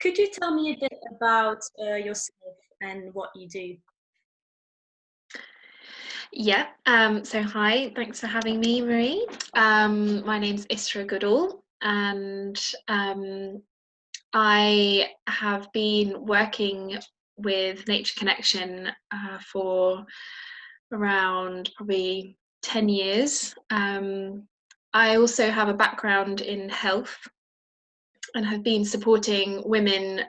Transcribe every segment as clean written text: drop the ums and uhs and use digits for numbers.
Could you tell me a bit about yourself and what you do? Yeah, so hi, thanks for having me, Marie. My name's Israh Goodall, and I have been working with Nature Connection for around probably 10 years. I also have a background in health and have been supporting women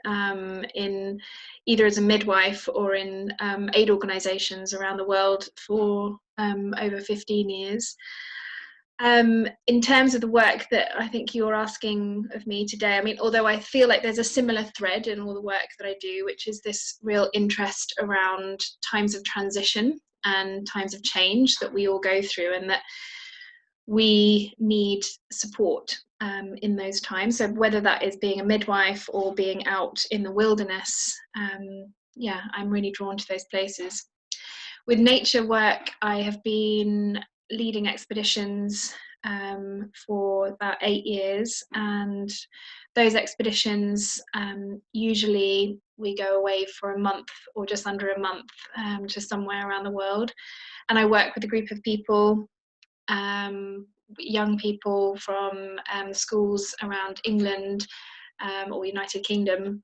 in either as a midwife or in aid organisations around the world for over 15 years. In terms of the work that I think you're asking of me today, I mean, although I feel like there's a similar thread in all the work that I do, which is this real interest around times of transition and times of change that we all go through, and that we need support in those times. So whether that is being a midwife or being out in the wilderness, yeah, I'm really drawn to those places. With nature work, I have been leading expeditions for about 8 years, and those expeditions usually we go away for a month or just under a month to somewhere around the world, and I work with a group of people, young people from schools around England or United Kingdom,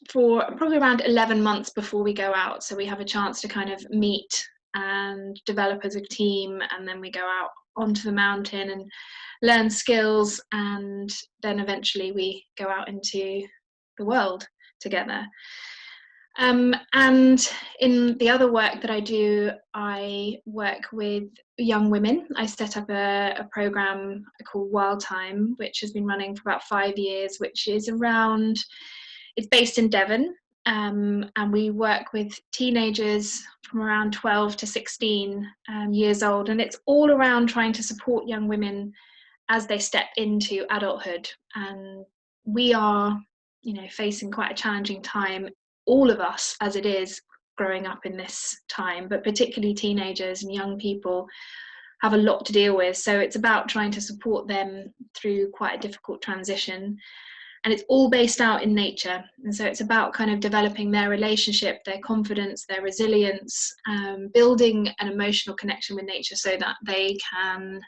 for probably around 11 months before we go out. So we have a chance to kind of meet and develop as a team, and then we go out onto the mountain and learn skills, and then eventually we go out into the world together. And in the other work that I do, I work with young women. I set up a program called Wild Time, which has been running for about 5 years, which is around, it's based in Devon, and we work with teenagers from around 12 to 16 years old, and it's all around trying to support young women as they step into adulthood. And we are, facing quite a challenging time, all of us as it is growing up in this time, but particularly teenagers and young people have a lot to deal with. So it's about trying to support them through quite a difficult transition. And it's all based out in nature. And so it's about kind of developing their relationship, their confidence, their resilience, building an emotional connection with nature so that they can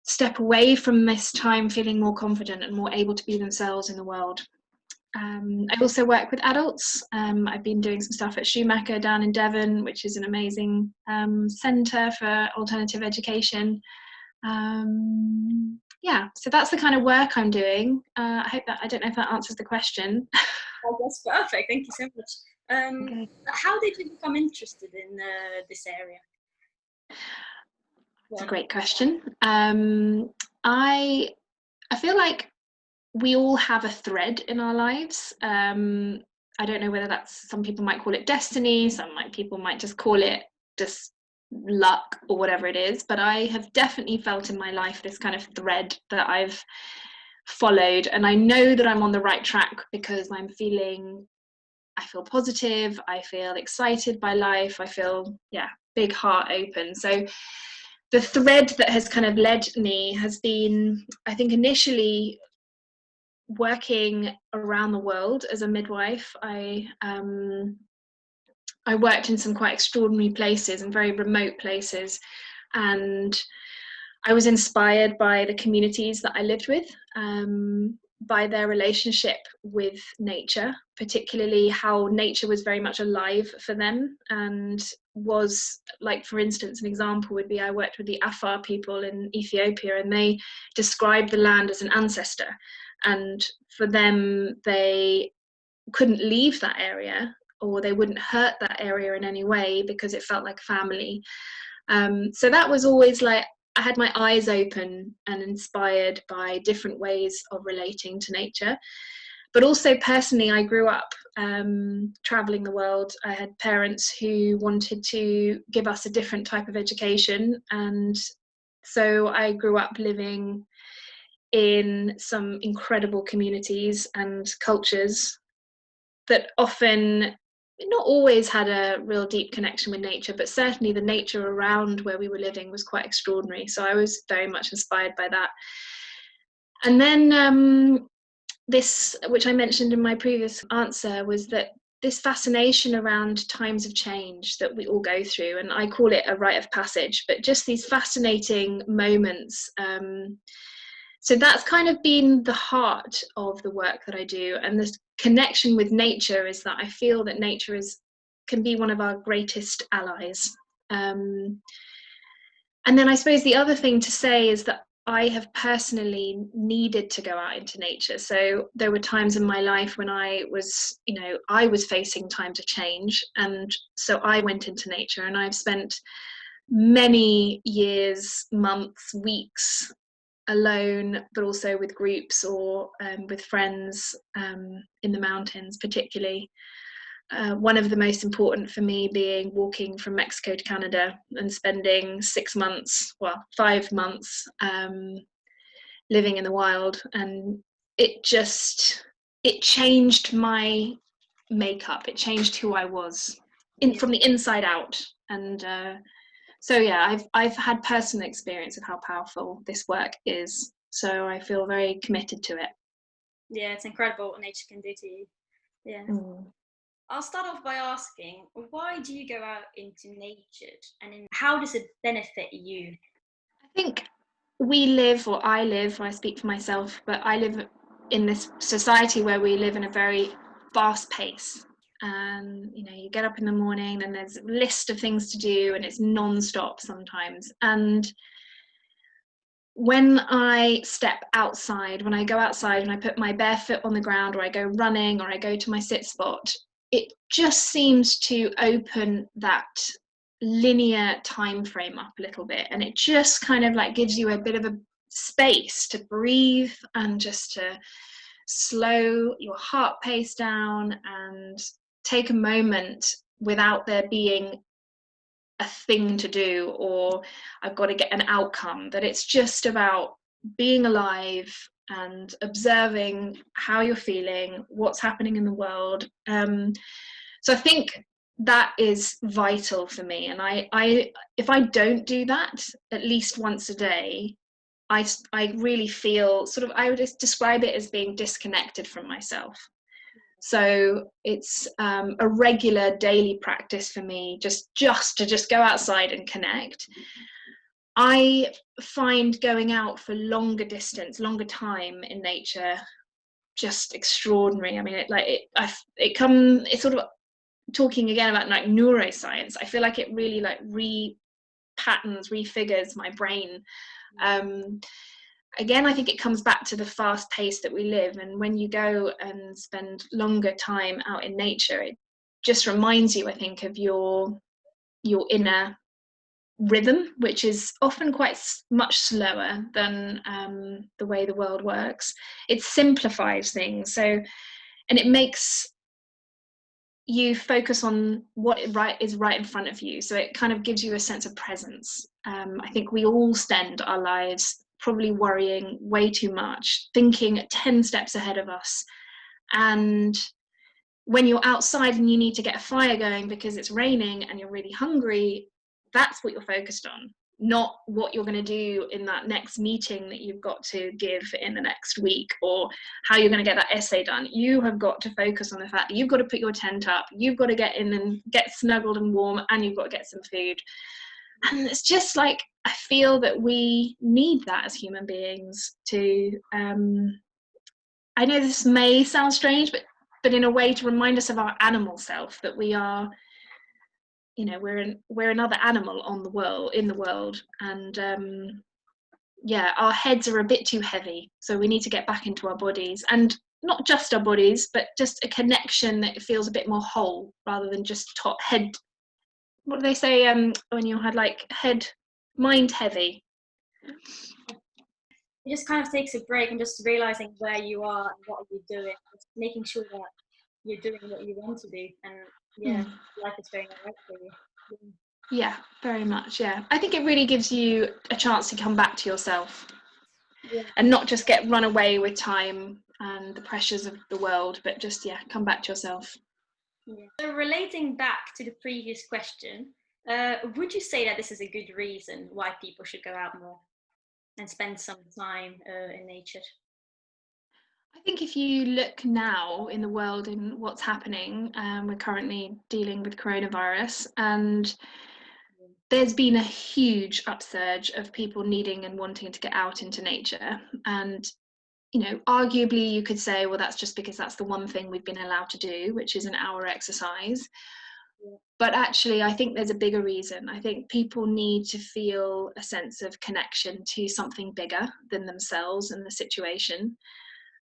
step away from this time feeling more confident and more able to be themselves in the world. I also work with adults. I've been doing some stuff at Schumacher down in Devon, which is an amazing centre for alternative education. Yeah, so that's the kind of work I'm doing. I don't know if that answers the question. Oh, that's perfect. Thank you so much. Okay. How did you become interested in this area? That's a great question. I feel like we all have a thread in our lives. I don't know whether that's, some people might call it destiny, people might just call it just luck or whatever it is, but I have definitely felt in my life this kind of thread that I've followed, and I know that I'm on the right track because I feel positive, I feel excited by life, I feel, big heart open. So the thread that has kind of led me has been, I think, initially working around the world as a midwife. I worked in some quite extraordinary places and very remote places, and I was inspired by the communities that I lived with, by their relationship with nature, particularly how nature was very much alive for them, and was, like, for instance, an example would be I worked with the Afar people in Ethiopia, and they described the land as an ancestor, and for them they couldn't leave that area, or they wouldn't hurt that area in any way because it felt like family. So that was always like, I had my eyes open and inspired by different ways of relating to nature. But also personally, I grew up traveling the world. I had parents who wanted to give us a different type of education, and so I grew up living in some incredible communities and cultures that often, not always, had a real deep connection with nature, but certainly the nature around where we were living was quite extraordinary. So I was very much inspired by that. And then this, which I mentioned in my previous answer, was that this fascination around times of change that we all go through, and I call it a rite of passage, but just these fascinating moments. So that's kind of been the heart of the work that I do. And this connection with nature is that I feel that nature can be one of our greatest allies. Um, and then I suppose the other thing to say is that I have personally needed to go out into nature. So there were times in my life when I was, I was facing times of change. And so I went into nature, and I've spent many years, months, weeks alone, but also with groups or with friends in the mountains, particularly. One of the most important for me being walking from Mexico to Canada and spending 6 months, well, 5 months living in the wild. And it changed my makeup. It changed who I was from the inside out. And so yeah, I've had personal experience of how powerful this work is. So I feel very committed to it. Yeah, it's incredible what nature can do to you. Yeah. I'll start off by asking, why do you go out into nature, and how does it benefit you? I think I speak for myself, but I live in this society where we live in a very fast pace. And you get up in the morning and there's a list of things to do, and it's non-stop sometimes. And when I step outside, when I go outside and I put my bare foot on the ground, or I go running, or I go to my sit spot, it just seems to open that linear time frame up a little bit, and it just kind of like gives you a bit of a space to breathe and just to slow your heart pace down and take a moment without there being a thing to do, or I've got to get an outcome. That it's just about being alive and observing how you're feeling, what's happening in the world. So I think that is vital for me. And I if I don't do that at least once a day, I really feel sort of, I would just describe it as being disconnected from myself. So it's a regular daily practice for me, just to go outside and connect. I find going out for longer distance, longer time in nature just extraordinary. I mean, it's sort of talking again about like neuroscience. I feel like it really like refigures my brain. Again, I think it comes back to the fast pace that we live, and when you go and spend longer time out in nature, it just reminds you, I think, of your inner rhythm, which is often quite much slower than the way the world works. It simplifies things, and it makes you focus on what is right in front of you. So it kind of gives you a sense of presence. I think we all spend our lives probably worrying way too much, thinking 10 steps ahead of us. And when you're outside and you need to get a fire going because it's raining and you're really hungry, that's what you're focused on, not what you're going to do in that next meeting that you've got to give in the next week, or how you're going to get that essay done. You have got to focus on the fact that you've got to put your tent up, you've got to get in and get snuggled and warm, and you've got to get some food. And it's just like, I feel that we need that as human beings to I know this may sound strange, but in a way to remind us of our animal self, that we are, we're another animal in the world. And yeah, our heads are a bit too heavy, so we need to get back into our bodies, and not just our bodies, but just a connection that feels a bit more whole, rather than just top head. What do they say when you had like mind heavy? It just kind of takes a break and just realizing where you are and what are you doing, just making sure that you're doing what you want to do, and life is going all right for you. Yeah, very much. Yeah, I think it really gives you a chance to come back to yourself, and not just get run away with time and the pressures of the world, but just come back to yourself. So relating back to the previous question, would you say that this is a good reason why people should go out more and spend some time in nature? I think if you look now in the world and what's happening, we're currently dealing with coronavirus, and there's been a huge upsurge of people needing and wanting to get out into nature. And, you know, arguably you could say, well, that's just because that's the one thing we've been allowed to do, which is an hour exercise. But actually, I think there's a bigger reason. I think people need to feel a sense of connection to something bigger than themselves and the situation.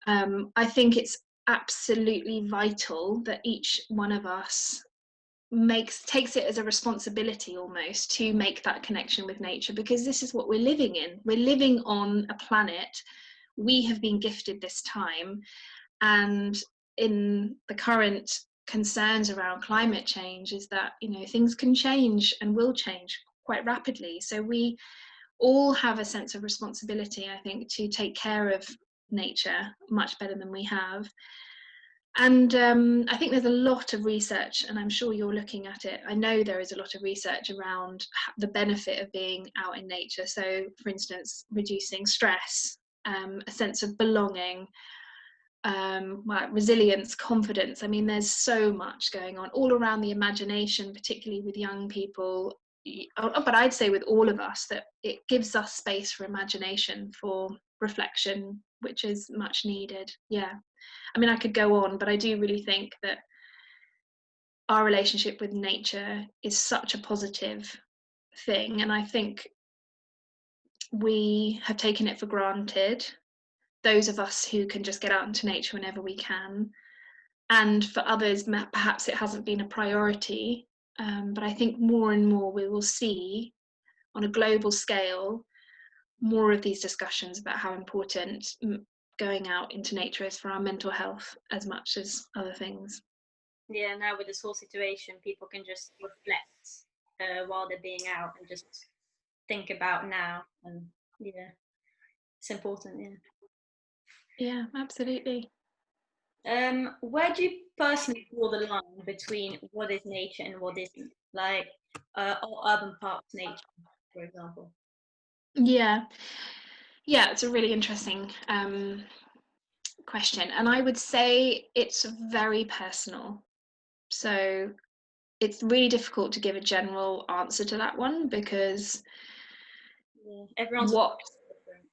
I think it's absolutely vital that each one of us takes it as a responsibility almost to make that connection with nature, because this is what we're living in. We're living on a planet. We have been gifted this time, and in the current concerns around climate change is that, you know, things can change and will change quite rapidly. So we all have a sense of responsibility, I think, to take care of nature much better than we have. And I think there's a lot of research, and I'm sure you're looking at it. I know there is a lot of research around the benefit of being out in nature. So, for instance, reducing stress, a sense of belonging, resilience, confidence. I mean, there's so much going on all around the imagination, particularly with young people. But I'd say with all of us, that it gives us space for imagination, for reflection, which is much needed. Yeah. I mean, I could go on, but I do really think that our relationship with nature is such a positive thing. And I think we have taken it for granted, those of us who can just get out into nature whenever we can. And for others, perhaps it hasn't been a priority. But I think more and more we will see on a global scale more of these discussions about how important going out into nature is for our mental health as much as other things. Yeah, now with this whole situation, people can just reflect while they're being out and just think about now. And yeah, it's important. Yeah. Yeah, absolutely. Where do you personally draw the line between what is nature and what isn't? Like, or urban parks nature, for example. Yeah, yeah, it's a really interesting question, and I would say it's very personal. So it's really difficult to give a general answer to that one, because Everyone's what different.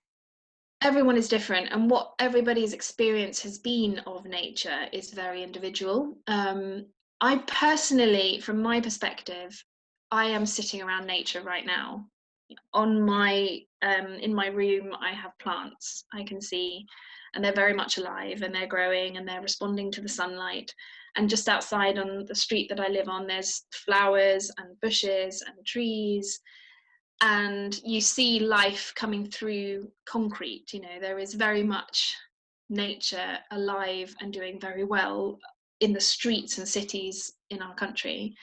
everyone is different, and what everybody's experience has been of nature is very individual. I personally, from my perspective, I am sitting around nature right now. On my in my room, I have plants I can see, and they're very much alive, and they're growing, and they're responding to the sunlight. And just outside on the street that I live on, there's flowers and bushes and trees, and you see life coming through concrete. You know, there is very much nature alive and doing very well in the streets and cities in our country.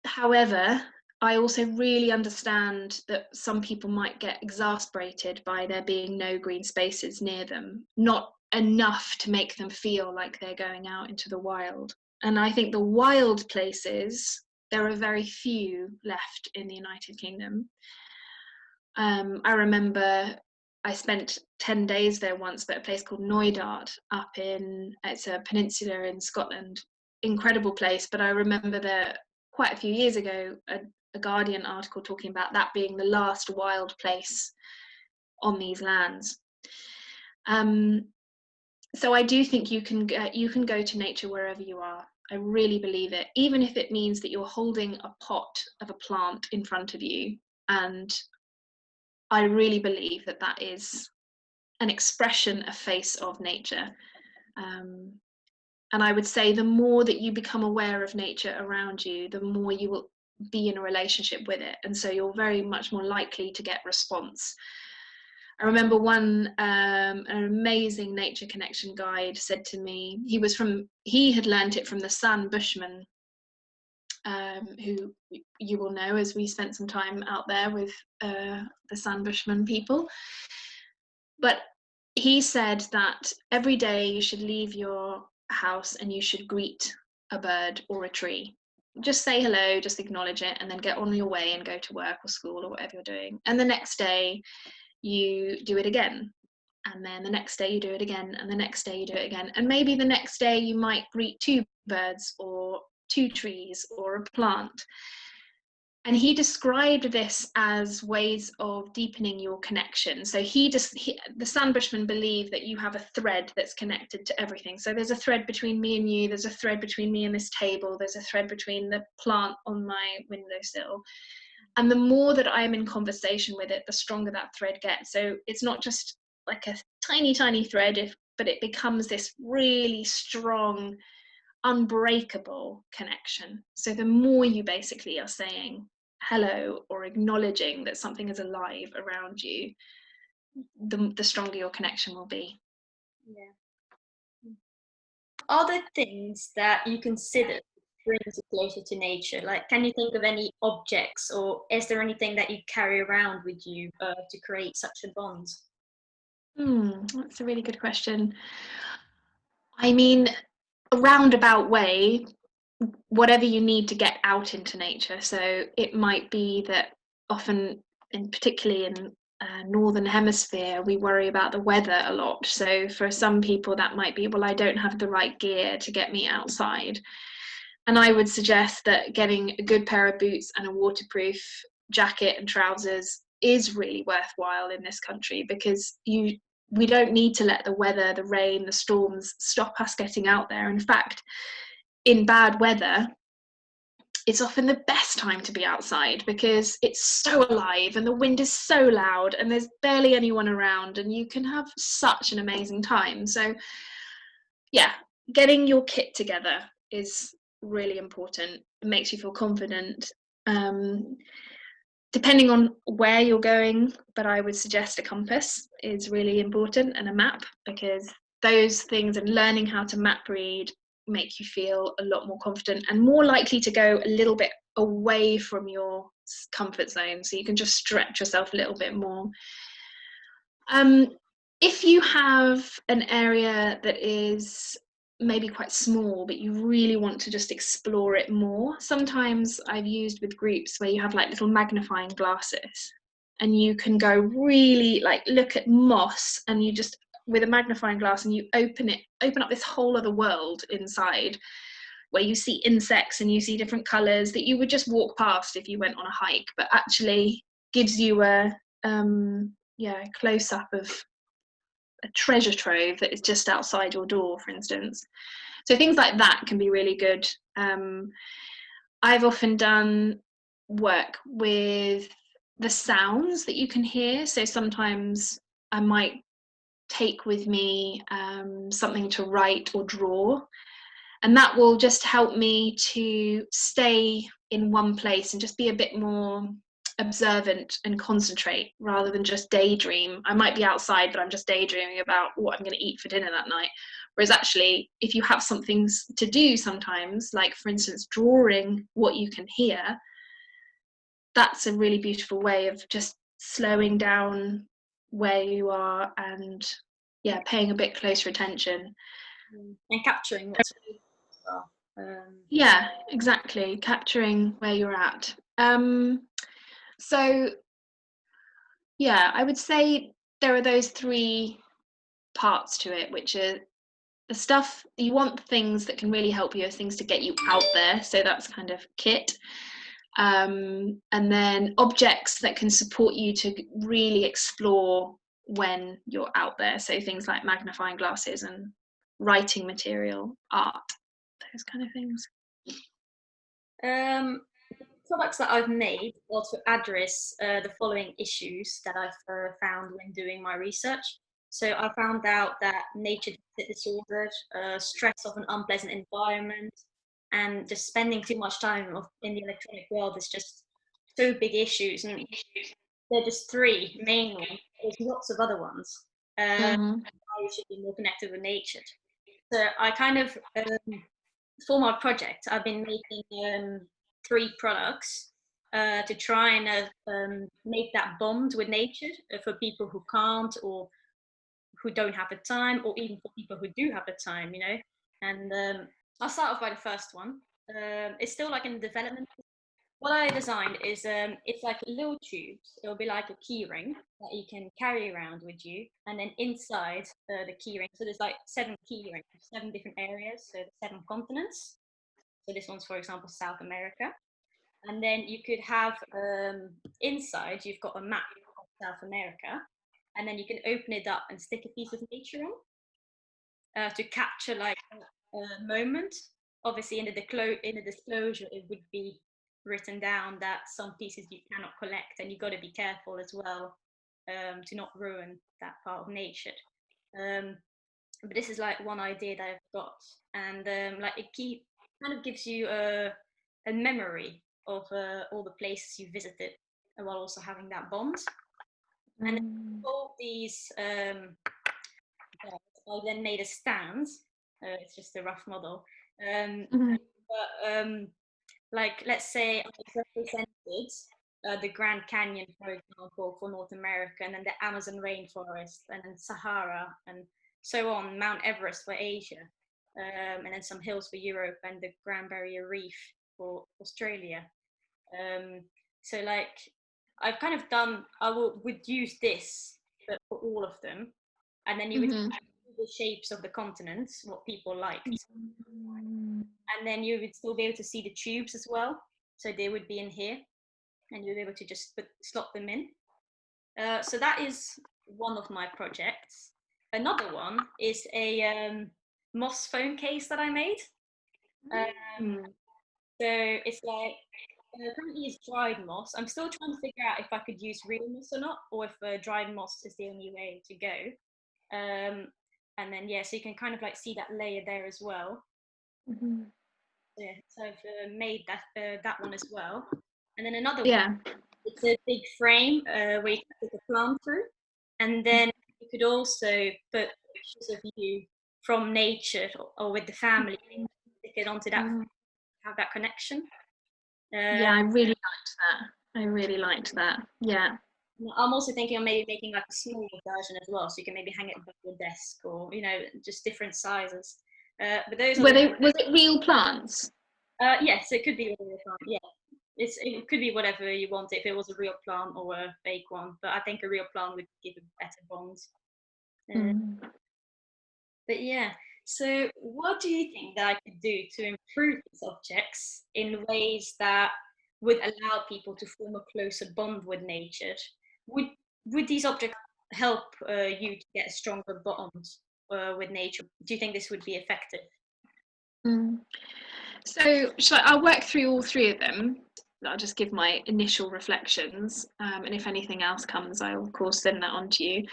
However, I also really understand that some people might get exasperated by there being no green spaces near them, not enough to make them feel like they're going out into the wild. And I think the wild places, there are very few left in the United Kingdom. I remember I spent 10 days there once, at a place called Knoydart it's a peninsula in Scotland. Incredible place, but I remember there quite a few years ago, a Guardian article talking about that being the last wild place on these lands. So I do think you can go to nature wherever you are. I really believe it, even if it means that you're holding a pot of a plant in front of you. And I really believe that that is an expression, a face of nature. And I would say the more that you become aware of nature around you, the more you will be in a relationship with it. And so you're very much more likely to get response. I remember an amazing nature connection guide said to me, he had learnt it from the San Bushman, who you will know, as we spent some time out there with the San Bushman people. But he said that every day you should leave your house and you should greet a bird or a tree. Just say hello, just acknowledge it, and then get on your way and go to work or school or whatever you're doing. And the next day you do it again. and then the next day you do it again, and the next day you do it again, and maybe the next day you might greet 2 birds or 2 trees or a plant. And he described this as ways of deepening your connection. So the Sandbushmen believe that you have a thread that's connected to everything. So there's a thread between me and you, there's a thread between me and this table, there's a thread between the plant on my windowsill. And the more that I'm in conversation with it, the stronger that thread gets. So it's not just like a tiny, tiny thread, but it becomes this really strong, unbreakable connection. So the more you basically are saying hello or acknowledging that something is alive around you, the stronger your connection will be. Yeah. Are there things that you consider brings you closer to nature? Like, can you think of any objects, or is there anything that you carry around with you to create such a bond? That's a really good question. I mean, a roundabout way, whatever you need to get out into nature. So it might be that often, particularly in northern hemisphere, we worry about the weather a lot. So for some people that might be, well, I don't have the right gear to get me outside. And I would suggest that getting a good pair of boots and a waterproof jacket and trousers is really worthwhile in this country, because we don't need to let the weather, the rain, the storms stop us getting out there. In fact, in bad weather, it's often the best time to be outside because it's so alive and the wind is so loud and there's barely anyone around and you can have such an amazing time. So yeah, getting your kit together is really important. It makes you feel confident. Depending on where you're going, but I would suggest a compass is really important, and a map, because those things and learning how to map read make you feel a lot more confident and more likely to go a little bit away from your comfort zone, so you can just stretch yourself a little bit more. If you have an area that is maybe quite small but you really want to just explore it more, sometimes I've used with groups where you have like little magnifying glasses and you can go really like look at moss, and you just with a magnifying glass and you open up this whole other world inside, where you see insects and you see different colors that you would just walk past if you went on a hike, but actually gives you a close up of a treasure trove that is just outside your door, for instance. So things like that can be really good. I've often done work with the sounds that you can hear. So sometimes I might take with me something to write or draw, and that will just help me to stay in one place and just be a bit more observant and concentrate rather than just daydream. I might be outside, but I'm just daydreaming about what I'm going to eat for dinner that night. Whereas actually, if you have something to do sometimes, like for instance, drawing what you can hear, that's a really beautiful way of just slowing down where you are and paying a bit closer attention. And capturing what's as well. Yeah, exactly. Capturing where you're at. So yeah, I would say there are those 3 parts to it, which are the stuff you want, things that can really help you, things to get you out there. So that's kind of kit. And then objects that can support you to really explore when you're out there. So things like magnifying glasses and writing material, art, those kind of things. Products that I've made are to address the following issues that I've found when doing my research. So I found out that nature deficit disorder, stress of an unpleasant environment, and just spending too much time in the electronic world is just so big issues. And they're just 3 main ones. There's lots of other ones. Mm-hmm. How you should be more connected with nature. So I kind of, for my project, I've been making 3 products to try and make that bond with nature for people who can't, or who don't have the time, or even for people who do have the time, you know. And I'll start off by the first one. It's still like in development, what I designed is it's like little tubes. It'll be like a key ring that you can carry around with you, and then inside the key ring, so there's like 7 key rings, 7 different areas, so the 7 continents. So this one's, for example, South America, and then you could have inside you've got a map of South America, and then you can open it up and stick a piece of nature on to capture like a moment. Obviously, in the disclosure, it would be written down that some pieces you cannot collect, and you've got to be careful as well to not ruin that part of nature. Um, but this is like one idea that I've got, and like kind of gives you a memory of all the places you visited, while also having that bond. And all these I then made a stand. It's just a rough model. Mhm. But like, let's say I represented the Grand Canyon, for example, for North America, and then the Amazon rainforest, and then Sahara, and so on, Mount Everest for Asia, and then some hills for Europe, and the Grand Barrier Reef for Australia. Um, so like, I've kind of done. Would use this, but for all of them, and then you would Mhm. the shapes of the continents, what people liked, and then you would still be able to see the tubes as well. So they would be in here, and you'd be able to just slot them in. So that is one of my projects. Another one is a moss phone case that I made. Um, Mm. so it's like currently it's dried moss. I'm still trying to figure out if I could use real moss or not, or if dried moss is the only way to go. And then yeah, so you can kind of like see that layer there as well. Mhm. Yeah, so I've made that one as well. And then another one, Yeah. it's a big frame where you can put a plant through, and then you could also put pictures of you from nature or with the family, stick it onto that, Mm. have that connection. Yeah, Uh, I really liked that. I really liked that. Yeah. I'm also thinking of maybe making like a smaller version as well, so you can maybe hang it above your desk, or just different sizes. But those are Were the they, was it real plants? yes, it could be a real plant. Yeah, it could be whatever you want, if it was a real plant or a fake one. But I think a real plant would give a better bond. Uh, Mm. but yeah, so what do you think that I could do to improve these objects in ways that would allow people to form a closer bond with nature? Would would these objects help you to get a stronger bond with nature? Do you think this would be effective? Mm. So, I'll work through all three of them. I'll just give my initial reflections, and if anything else comes, I'll of course send that on to you.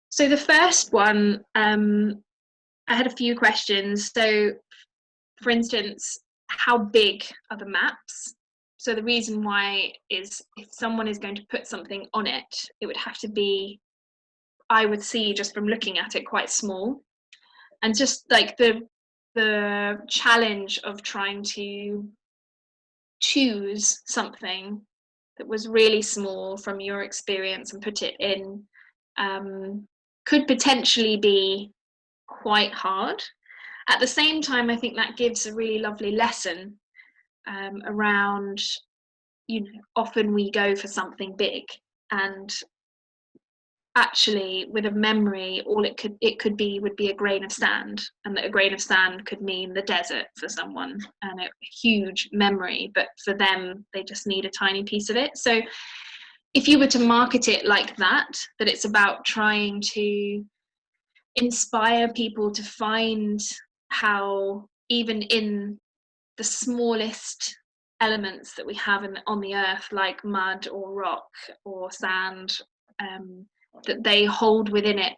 So the first one, I had a few questions. So, for instance, how big are the maps? So the reason why is if someone is going to put something on it, it would have to be, I would see just from looking at it, quite small. And just like the challenge of trying to choose something that was really small from your experience and put it in could potentially be quite hard. At the same time, I think that gives a really lovely lesson around, often we go for something big, and actually with a memory, all it could be would be a grain of sand, and that a grain of sand could mean the desert for someone, and a huge memory, but for them they just need a tiny piece of it. So if you were to market it like that it's about trying to inspire people to find how, even in the smallest elements that we have on the earth, like mud or rock or sand, that they hold within it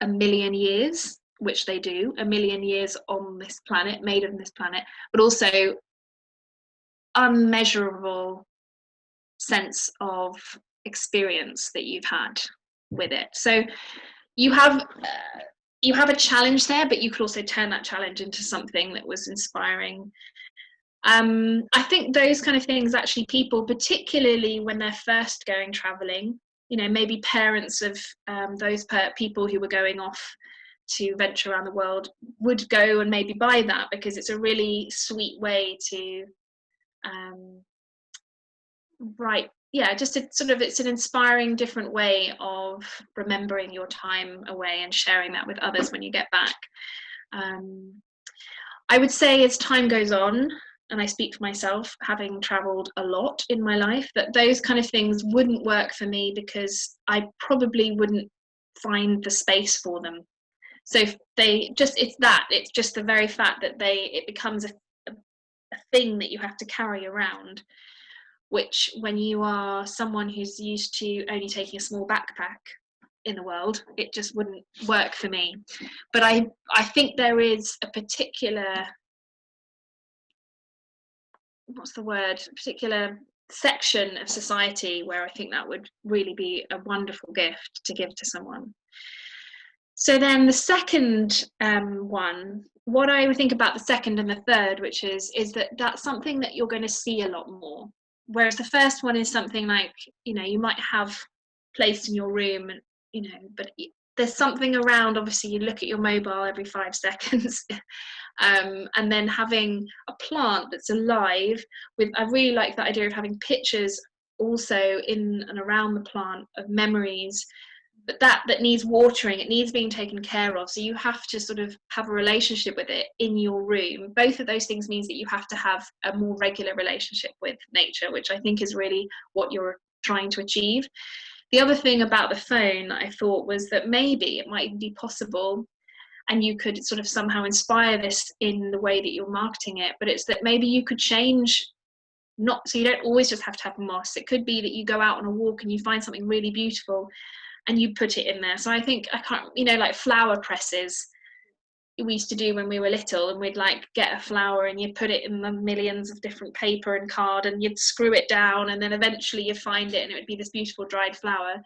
a million years, which they do, a million years on this planet, made on this planet, but also unmeasurable sense of experience that you've had with it. So you have you have a challenge there, but you could also turn that challenge into something that was inspiring. I think those kind of things, actually, people, particularly when they're first going traveling, maybe parents of those people who were going off to venture around the world, would go and maybe buy that, because it's a really sweet way to Right. Yeah, just a sort of, it's an inspiring different way of remembering your time away and sharing that with others when you get back. Um, I would say as time goes on, and I speak for myself, having traveled a lot in my life, that those kind of things wouldn't work for me because I probably wouldn't find the space for them. So if they just, it's just the very fact that it becomes a thing that you have to carry around, which when you are someone who's used to only taking a small backpack in the world, it just wouldn't work for me. But I think there is a particular, what's the word, a particular section of society where I think that would really be a wonderful gift to give to someone. So then the second one, what I would think about the second and the third, which is that that's something that you're going to see a lot more. Whereas the first one is something like, you might have placed in your room, but there's something around, obviously you look at your mobile every 5 seconds, and then having a plant that's alive I really like that idea of having pictures also in and around the plant of memories, but that needs watering, it needs being taken care of, so you have to sort of have a relationship with it in your room. Both of those things means that you have to have a more regular relationship with nature, which I think is really what you're trying to achieve. The other thing about the phone I thought was that maybe it might be possible, and you could sort of somehow inspire this in the way that you're marketing it, but it's that maybe you could change, not so you don't always just have to have moss. It could be that you go out on a walk and you find something really beautiful and you put it in there. So I think, like flower presses we used to do when we were little, and we'd like get a flower and you'd put it in the millions of different paper and card and you'd screw it down, and then eventually you'd find it and it would be this beautiful dried flower.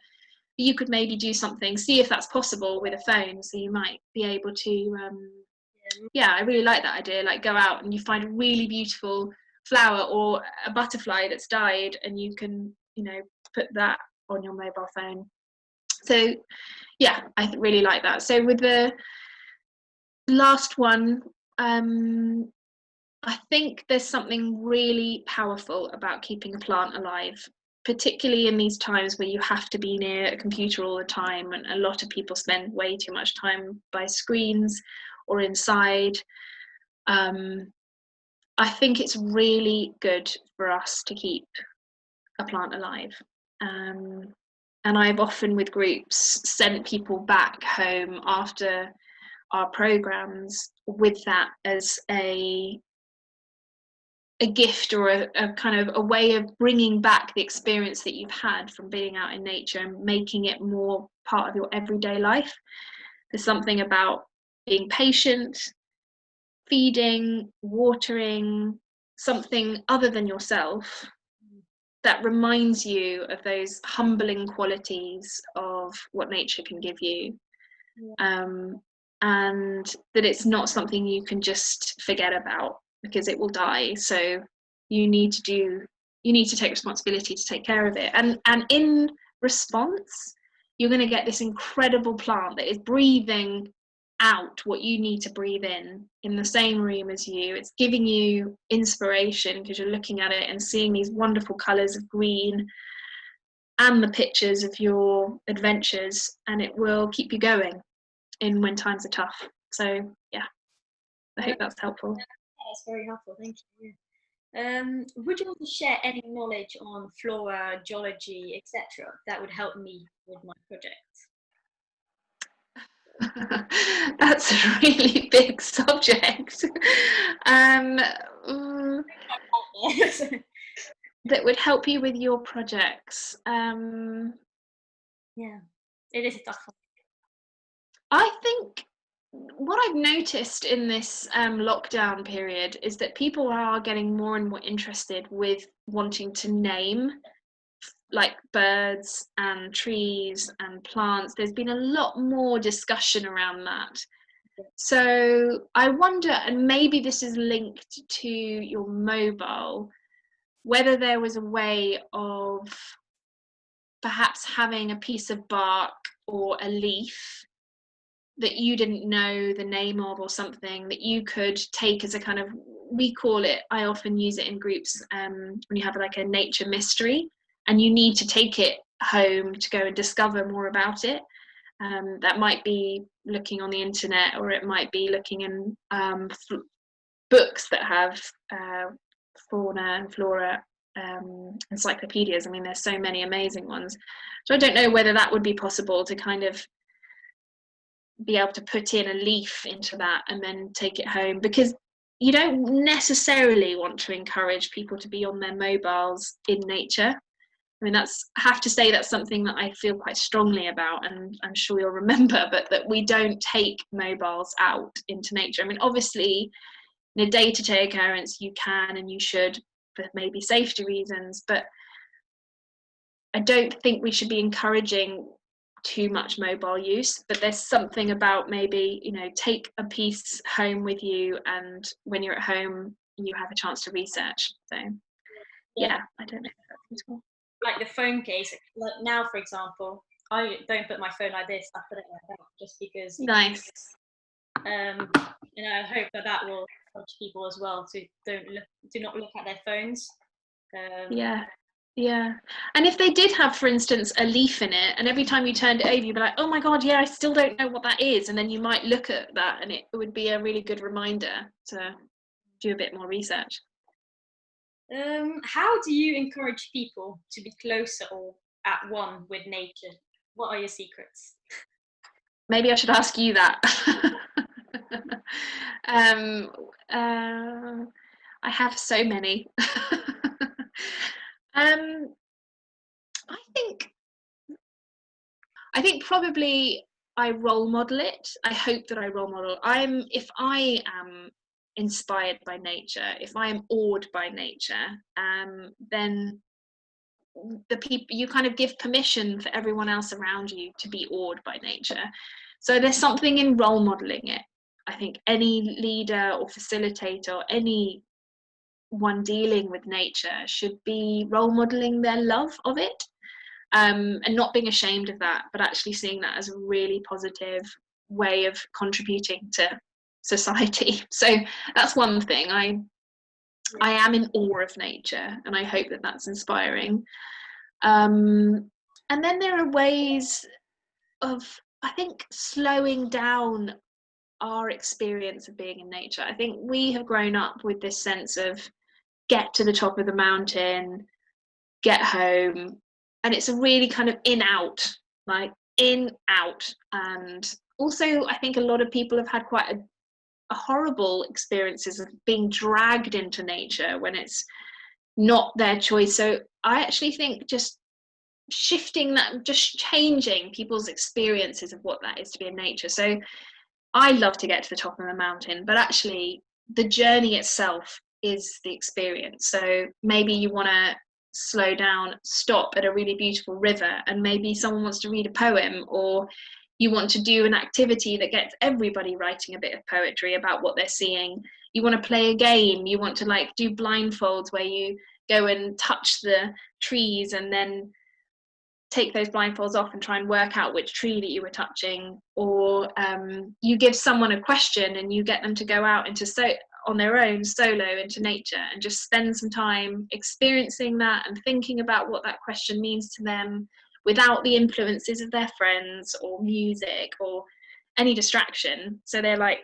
You could maybe do something, see if that's possible with a phone, so you might be able to I really like that idea, like go out and you find a really beautiful flower or a butterfly that's died, and you can put that on your mobile phone. So yeah, I really like that. So with the last one, I think there's something really powerful about keeping a plant alive, particularly in these times where you have to be near a computer all the time, and a lot of people spend way too much time by screens or inside. I think it's really good for us to keep a plant alive. And I've often with groups sent people back home after our programs with that as a gift, or a kind of a way of bringing back the experience that you've had from being out in nature and making it more part of your everyday life. There's something about being patient, feeding, watering, something other than yourself, that reminds you of those humbling qualities of what nature can give you. And that it's not something you can just forget about, because it will die. So you need to take responsibility to take care of it, and in response you're going to get this incredible plant that is breathing out what you need to breathe in the same room as you. It's giving you inspiration because you're looking at it and seeing these wonderful colors of green and the pictures of your adventures, and it will keep you going in when times are tough. So yeah, I hope that's helpful. Yeah, that's very helpful, thank you. Would you want to share any knowledge on flora, geology, etc. that would help me with my project? That's a really big subject. That would help you with your projects. Yeah, it is a tough one. I think what I've noticed in this lockdown period is that people are getting more and more interested with wanting to name like birds and trees and plants. There's been a lot more discussion around that. So I wonder, and maybe this is linked to your mobile, whether there was a way of perhaps having a piece of bark or a leaf that you didn't know the name of, or something that you could take as a kind of we call it, I often use it in groups when you have like a nature mystery and you need to take it home to go and discover more about it. That might be looking on the internet, or it might be looking in books that have fauna and flora encyclopedias. I mean, there's so many amazing ones. So I don't know whether that would be possible to kind of be able to put in a leaf into that and then take it home, because you don't necessarily want to encourage people to be on their mobiles in nature. I mean, I have to say that's something that I feel quite strongly about, and I'm sure you'll remember, but that we don't take mobiles out into nature. I mean, obviously, in a day-to-day occurrence, you can and you should for maybe safety reasons, but I don't think we should be encouraging too much mobile use. But there's something about maybe, you know, take a piece home with you, and when you're at home, you have a chance to research. So, yeah, I don't know if that's useful. Like the phone case, like now, for example, I don't put my phone like this. I put it like that, just because. Nice. And I hope that will encourage people as well to do not look at their phones. Yeah. And if they did have, for instance, a leaf in it, and every time you turned it over, you'd be like, oh my God, yeah, I still don't know what that is. And then you might look at that, and it would be a really good reminder to do a bit more research. How do you encourage people to be closer or at one with nature? What are your secrets? Maybe I should ask you that. I have so many. I think probably I role model it. I hope that I role model. If I am inspired by nature, if I am awed by nature, then the people, you kind of give permission for everyone else around you to be awed by nature. So there's something in role modeling it. I think any leader or facilitator or anyone dealing with nature should be role modeling their love of it, and not being ashamed of that, but actually seeing that as a really positive way of contributing to society. So that's one thing. I am in awe of nature, and I hope that that's inspiring. And then there are ways of, I think, slowing down our experience of being in nature. I think we have grown up with this sense of get to the top of the mountain, get home, and it's a really kind of in out, like in out. And also I think a lot of people have had quite a horrible experiences of being dragged into nature when it's not their choice. So I actually think just shifting that, just changing people's experiences of what that is to be in nature. So I love to get to the top of the mountain, but actually the journey itself is the experience. So maybe you want to slow down, stop at a really beautiful river, and maybe someone wants to read a poem, or you want to do an activity that gets everybody writing a bit of poetry about what they're seeing. You want to play a game, you want to like do blindfolds where you go and touch the trees and then take those blindfolds off and try and work out which tree that you were touching, or you give someone a question and you get them to go out on their own solo into nature and just spend some time experiencing that and thinking about what that question means to them without the influences of their friends or music or any distraction. So they're like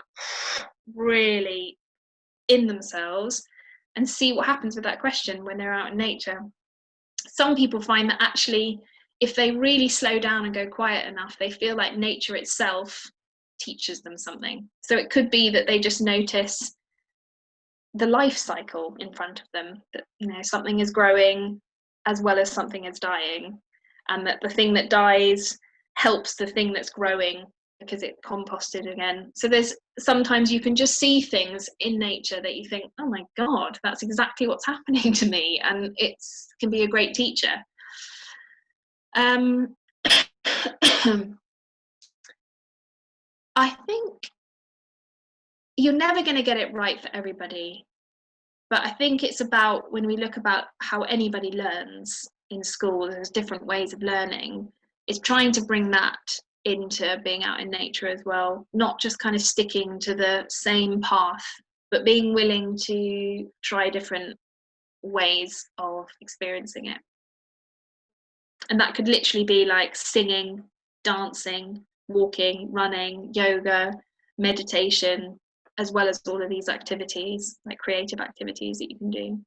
really in themselves, and see what happens with that question when they're out in nature. Some people find that actually if they really slow down and go quiet enough, they feel like nature itself teaches them something. So it could be that they just notice the life cycle in front of them, that, you know, something is growing as well as something is dying, and that the thing that dies helps the thing that's growing because it composted again. So there's sometimes you can just see things in nature that you think, oh my God, that's exactly what's happening to me, and it can be a great teacher. I think you're never going to get it right for everybody, but I think it's about, when we look about how anybody learns in school, there's different ways of learning, it's trying to bring that into being out in nature as well, not just kind of sticking to the same path but being willing to try different ways of experiencing it. And that could literally be like singing, dancing, walking, running, yoga, meditation, as well as all of these activities, like creative activities that you can do.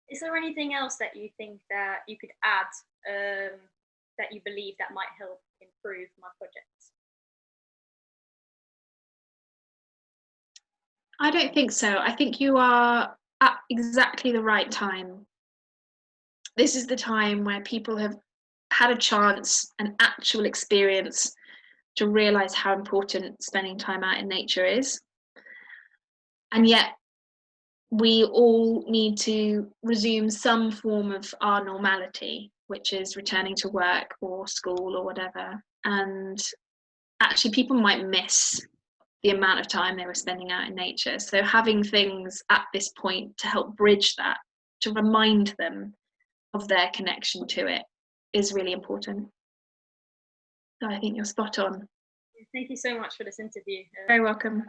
Is there anything else that you think that you could add, that you believe that might help improve my projects? I don't think so. I think you are at exactly the right time. This is the time where people have had a chance, an actual experience, to realize how important spending time out in nature is. And yet we all need to resume some form of our normality, which is returning to work or school or whatever. And actually people might miss the amount of time they were spending out in nature. So having things at this point to help bridge that, to remind them of their connection to it, is really important. So I think you're spot on. Thank you so much for this interview. Very welcome.